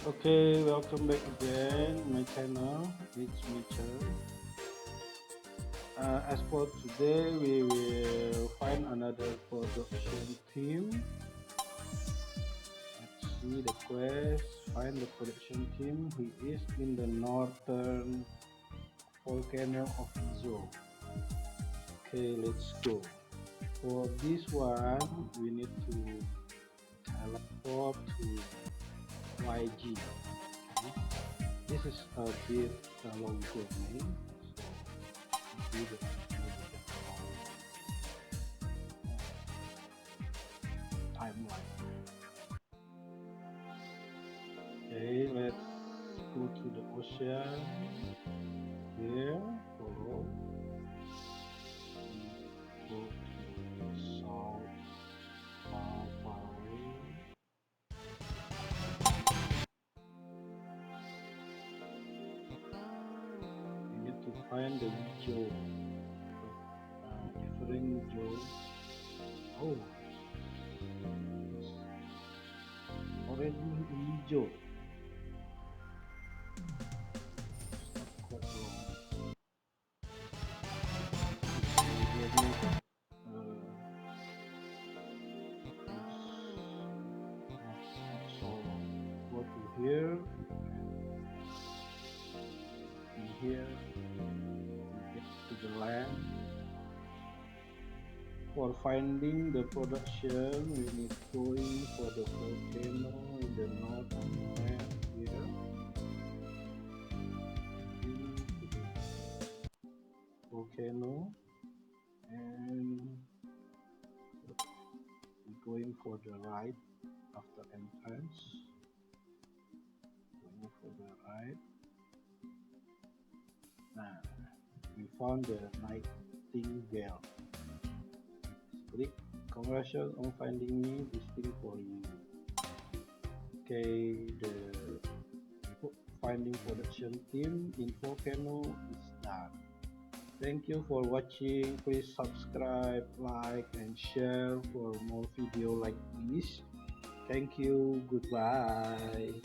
Okay, welcome back again my channel. It's Mitchell. As for today, we will find another production team. Let's see the quest. Find the production team who is in the northern volcano of Yizhou. Okay, let's go. For this one, we need to teleport to YG. Okay. This is a bit long journey. Do the timeline. Okay, let's go to the ocean. Here, follow. Go to the south, far away. We need to find the yizhou. Different yizhou. Oh, it's already yizhou. Quite long. So go to here and here get to the land. For finding the production, we need going for the volcano in the northern land here. Into the volcano and going for the right after entrance. Going for the right. Now we found the nightingale. Click. Congratulations on finding me this thing for you. Okay, the finding production team in volcano is done. Thank you for watching. Please subscribe, like and share for more video like this. Thank you. Goodbye.